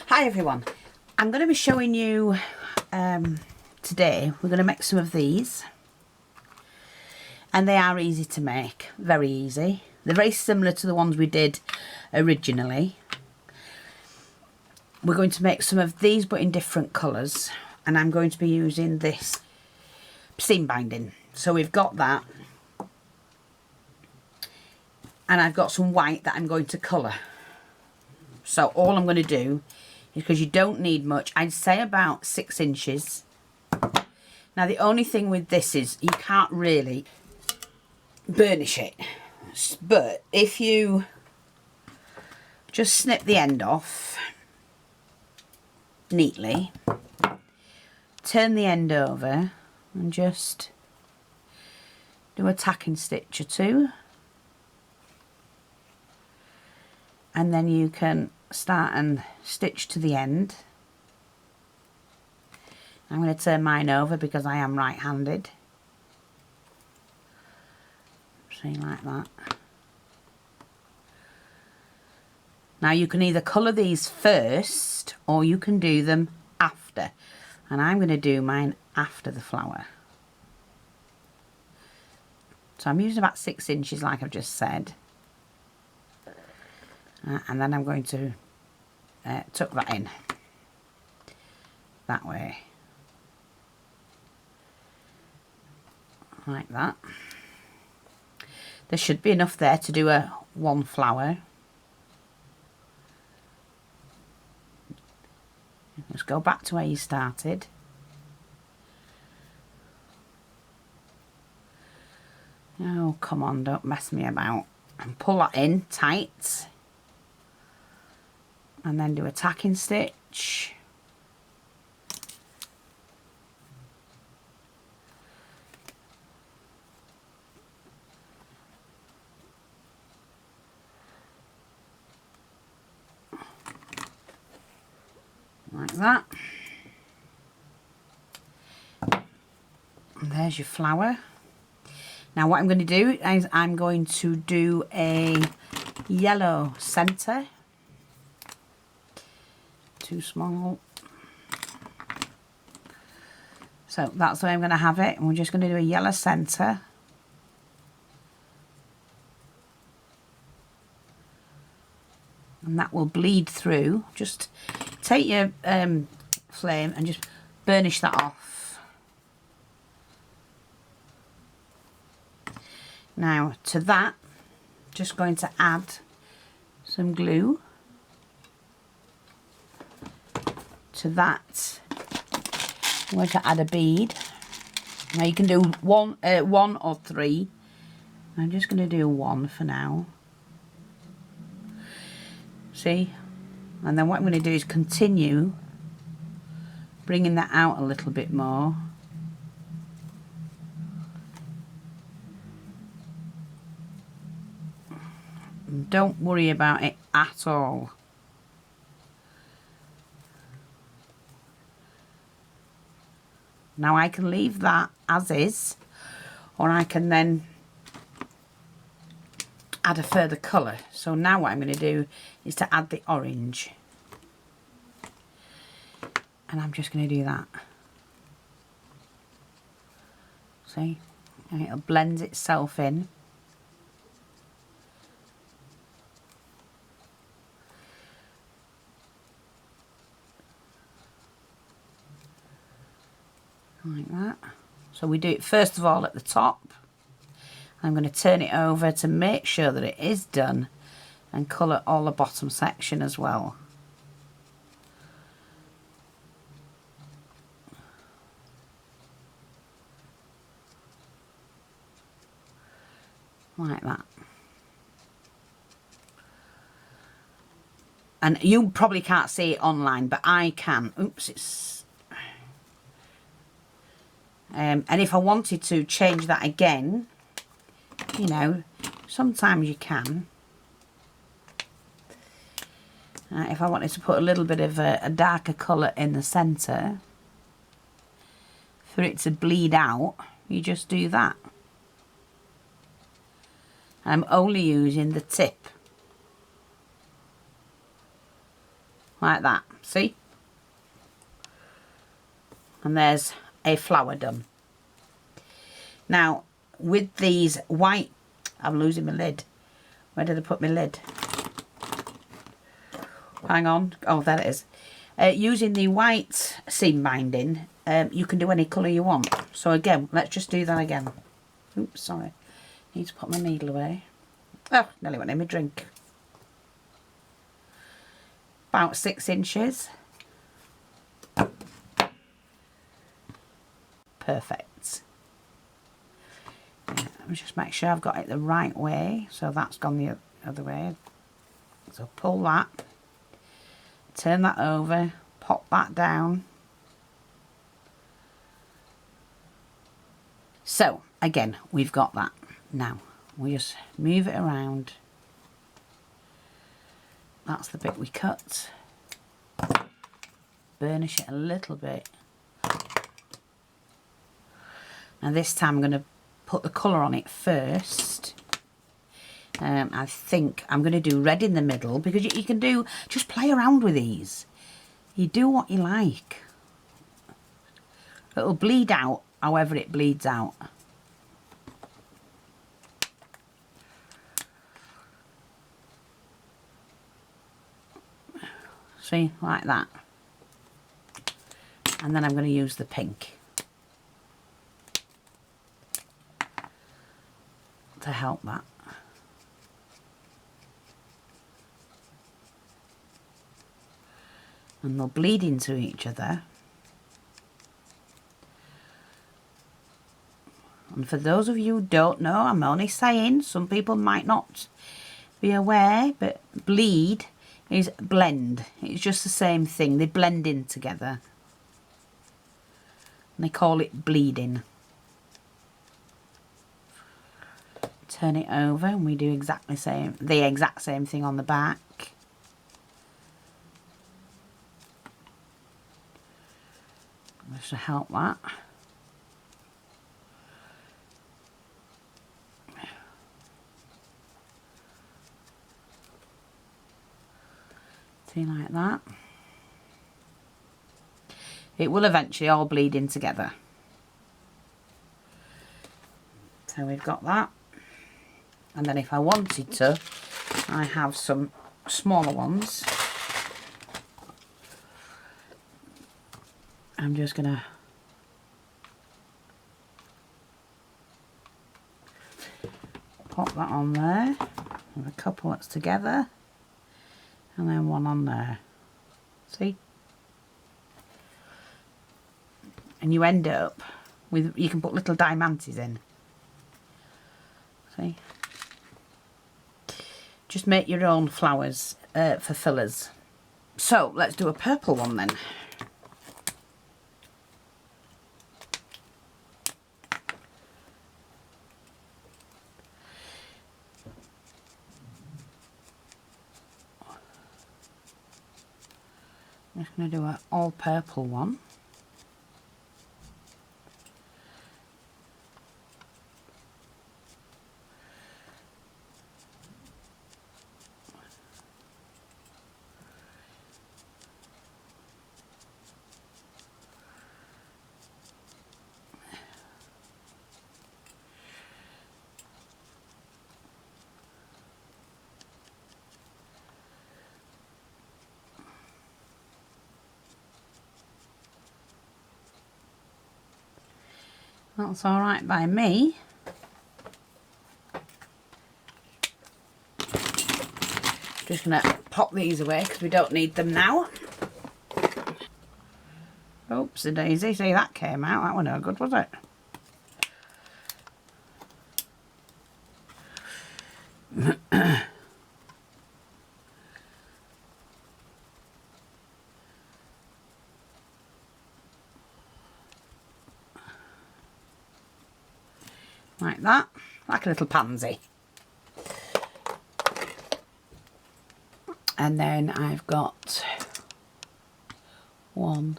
Hi everyone, I'm going to be showing you today, we're going to make some of these, and they are easy to make, very easy. They're very similar to the ones we did originally. We're going to make some of these but in different colours, and I'm going to be using this seam binding. So we've got that, and I've got some white that I'm going to colour. So all I'm going to do, because you don't need much, I'd say about 6 inches. Now the only thing with this is you can't really burnish it, but if you just snip the end off neatly, turn the end over and just do a tacking stitch or two, and then you can start and stitch to the end. I'm going to turn mine over because I am right-handed. See, like that. Now you can either colour these first or you can do them after, and I'm going to do mine after the flower. So I'm using about 6 inches like I've just said. And then I'm going to tuck that in that way, like that. There should be enough there to do a one flower. Just go back to where you started. Oh, come on, don't mess me about. And pull that in tight. And then do a tacking stitch. Like that. And there's your flower. Now what I'm going to do is I'm going to do a yellow centre. Too small. So that's the way I'm going to have it, and we're just going to do a yellow centre. And that will bleed through. Just take your flame and just burnish that off. Now to that, just going to add some glue. To that, I'm going to add a bead. Now you can do one or 3. I'm just going to do 1 for now. See? And then what I'm going to do is continue bringing that out a little bit more. And don't worry about it at all. Now I can leave that as is, or I can then add a further colour. So now what I'm going to do is to add the orange. And I'm just going to do that. See? And it'll blend itself in. Like that. So we do it first of all at the top. I'm going to turn it over to make sure that it is done, and colour all the bottom section as well. Like that. And you probably can't see it online, but I can. Oops, it's... and if I wanted to change that again, you know, sometimes you can. If I wanted to put a little bit of a darker colour in the centre, for it to bleed out, you just do that. I'm only using the tip. like that, see? And there's a flower done. Now, with these white, I'm losing my lid. Where did I put my lid? Hang on. Oh, there it is. Using the white seam binding, you can do any colour you want. So again, let's just do that again. Oops, sorry. Need to put my needle away. Oh, nearly went in my drink. About 6 inches. Perfect. Let me just make sure I've got it the right way. So that's gone the other way. So pull that. Turn that over. Pop that down. So, again, we've got that. Now, we just move it around. That's the bit we cut. Burnish it a little bit. Now this time I'm going to put the colour on it first. I think I'm going to do red in the middle, because you can do, just play around with these. You do what you like. It'll bleed out however it bleeds out. See, like that. And then I'm going to use the pink to help that. And they'll bleed into each other. And for those of you who don't know, I'm only saying, some people might not be aware, but bleed is blend. It's just the same thing. They blend in together. And they call it bleeding. Turn it over and we do the exact same thing on the back. Just to help that. See, like that. It will eventually all bleed in together. So we've got that. And then if I wanted to, I have some smaller ones. I'm just going to pop that on there with a couple that's together, and then one on there. See? And you end up with, you can put little diamantes in. See? Just make your own flowers for fillers. So let's do a purple one then. I'm just going to do an all purple one. That's all right by me. Just going to pop these away because we don't need them now. Oops, a daisy. See, that came out. That one no good, was it? Like that, like a little pansy. And then I've got 1,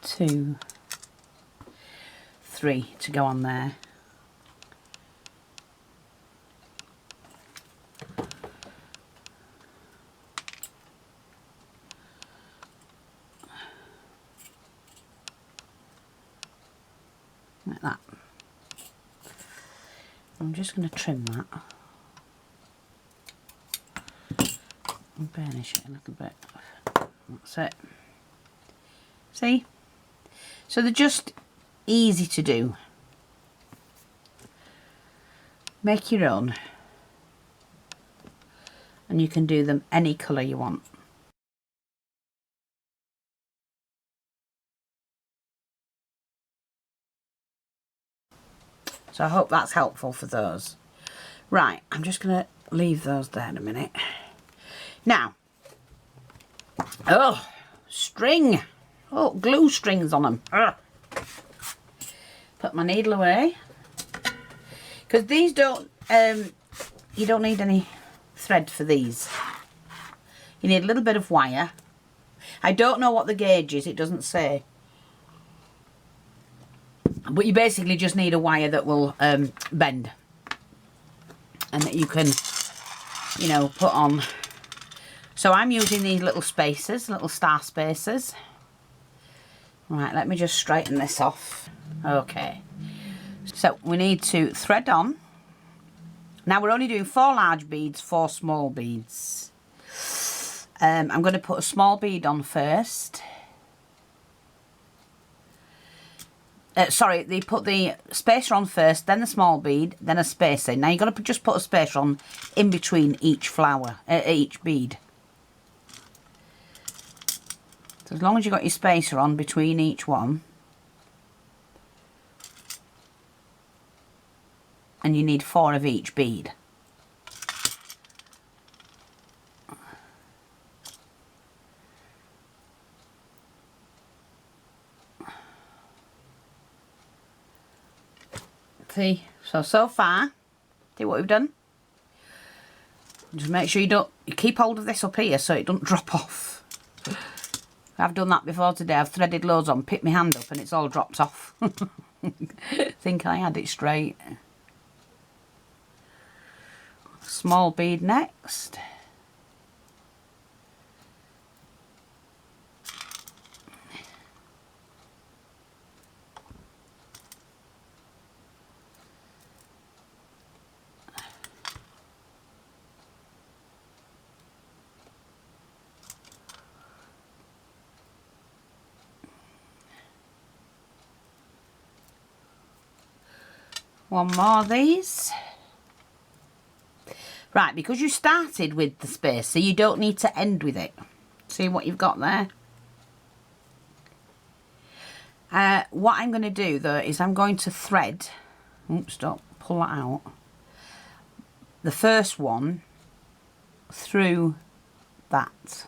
2, 3 to go on there. I'm just going to trim that and burnish it a little bit. That's it. See? So they're just easy to do. Make your own. And you can do them any colour you want. So I hope that's helpful for those. Right, I'm just going to leave those there in a minute. Now, oh, string. Oh, glue strings on them. Ugh. Put my needle away. Because these don't, you don't need any thread for these. You need a little bit of wire. I don't know what the gauge is, it doesn't say. But you basically just need a wire that will bend. And that you can, you know, put on. So I'm using these little spacers, little star spacers. Right, let me just straighten this off. Okay. So we need to thread on. Now we're only doing 4 large beads, 4 small beads. I'm going to put a small bead on first. Sorry, they put the spacer on first, then the small bead, then a spacer. Now you've got to just put a spacer on in between each flower, each bead. So as long as you've got your spacer on between each one. And you need 4 of each bead. See, so far, see what we've done? Just make sure you keep hold of this up here so it doesn't drop off. I've done that before today. I've threaded loads on, picked my hand up and it's all dropped off. Think I had it straight. Small bead next. One more of these. Right, because you started with the spacer, you don't need to end with it. See what you've got there? What I'm going to do though is I'm going to thread, oops, don't pull that out, the first one through that,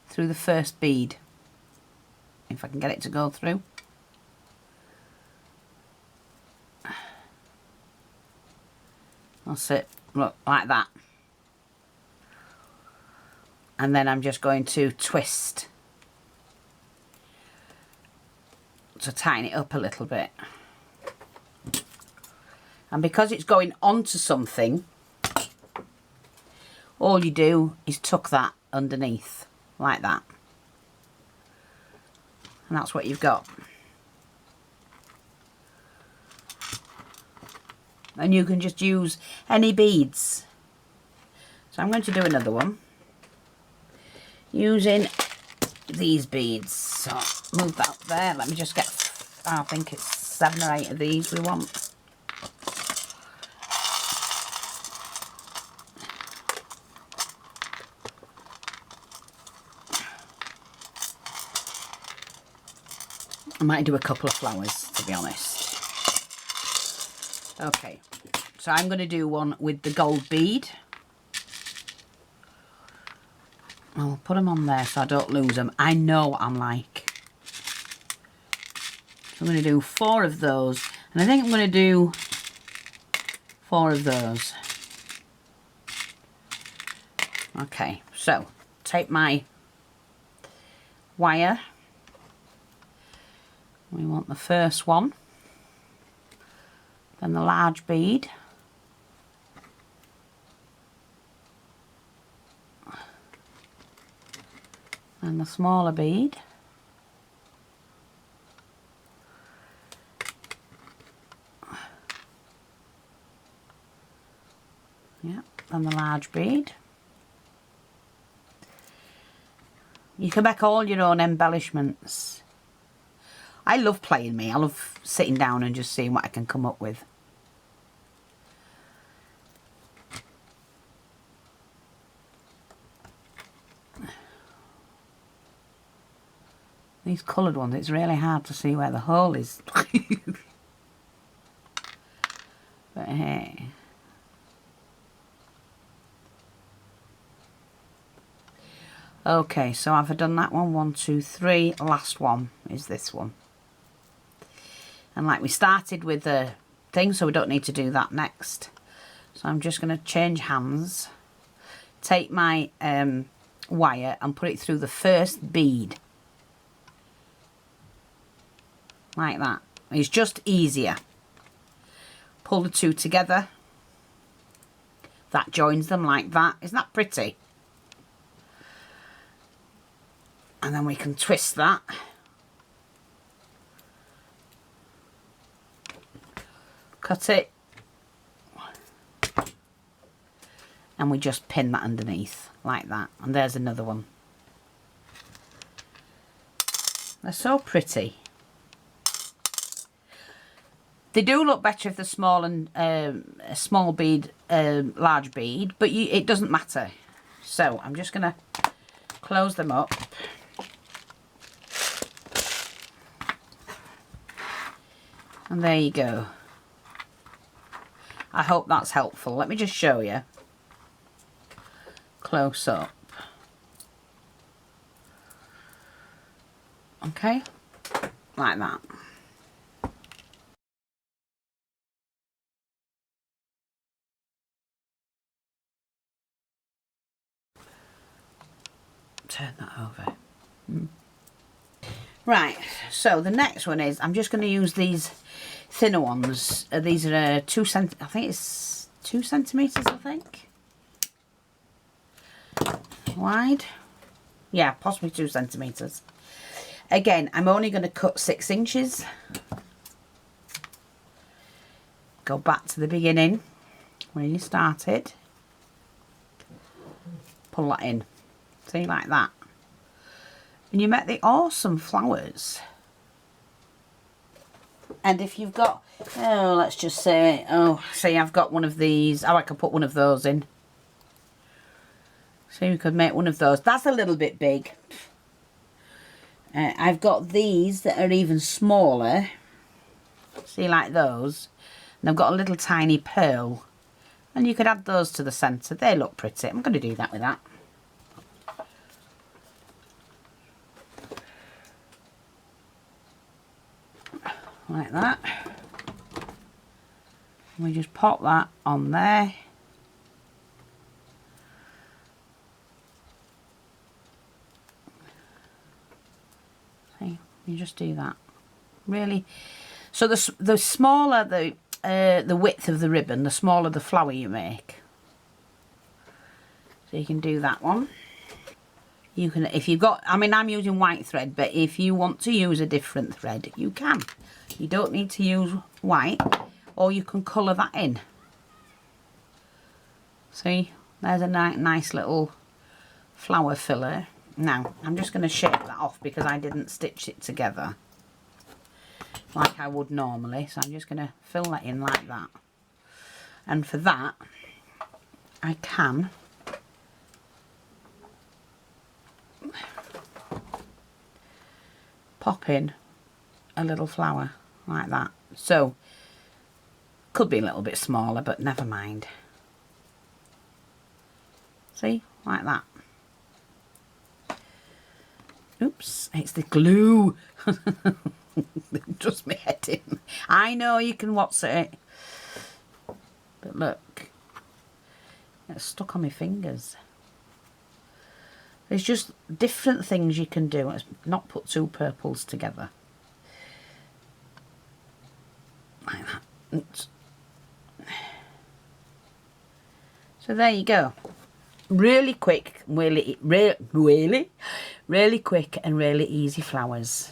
through the first bead, if I can get it to go through. That's it, look, like that. And then I'm just going to twist to tighten it up a little bit. And because it's going onto something, all you do is tuck that underneath, like that. And that's what you've got. And you can just use any beads. So I'm going to do another one using these beads. So move that up there. Let me just get, I think it's 7 or 8 of these we want. I might do a couple of flowers, to be honest. Okay, so I'm going to do one with the gold bead. I'll put them on there so I don't lose them. I know what I'm like. So I'm going to do 4 of those. And I think I'm going to do 4 of those. Okay, so take my wire. We want the first one. Then the large bead. And the smaller bead. Yeah, and the large bead. You can make all your own embellishments. I love playing me. I love sitting down and just seeing what I can come up with. These coloured ones, it's really hard to see where the hole is. But hey. Okay, so I've done that one. 1, 2, 3. Last one is this one. And like we started with the thing, so we don't need to do that next. So I'm just going to change hands. Take my wire and put it through the first bead. Like that. It's just easier. Pull the two together. That joins them like that. Isn't that pretty? And then we can twist that. Cut it. And we just pin that underneath like that. And there's another one. They're so pretty. They do look better if they're small and a small bead, large bead, but it doesn't matter. So I'm just going to close them up. And there you go. I hope that's helpful. Let me just show you. Close up. Okay, like that. Turn that over. Right, so the next one is, I'm just going to use these thinner ones. These are I think it's 2 centimetres, I think. Wide. Yeah, possibly 2 centimetres. Again, I'm only going to cut 6 inches. Go back to the beginning, where you started. Pull that in. See, like that. And you make the awesome flowers. And if you've got, oh, let's just say, say I've got one of these. Oh, I could put one of those in. So you could make one of those. That's a little bit big. I've got these that are even smaller. See, like those. And I've got a little tiny pearl. And you could add those to the centre. They look pretty. I'm going to do that with that. Like that. We just pop that on there. See, you just do that. Really. So the smaller the width of the ribbon, the smaller the flower you make. So you can do that one. You can, if you've got, I mean, I'm using white thread, but if you want to use a different thread, you can. You don't need to use white, or you can colour that in. See, there's a nice little flower filler. Now, I'm just going to shake that off because I didn't stitch it together like I would normally. So I'm just going to fill that in like that. And for that, I can pop in a little flower like that. So could be a little bit smaller, but never mind. See, like that. Oops, it's the glue. Just me head in. I know you can watch it, but look, it's stuck on my fingers. There's just different things you can do. Let's not put 2 purples together. Like that. Oops. So there you go. Really quick, really quick and really easy flowers.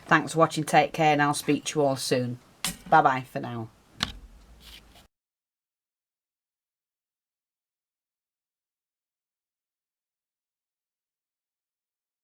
Thanks for watching, take care, and I'll speak to you all soon. Bye bye for now.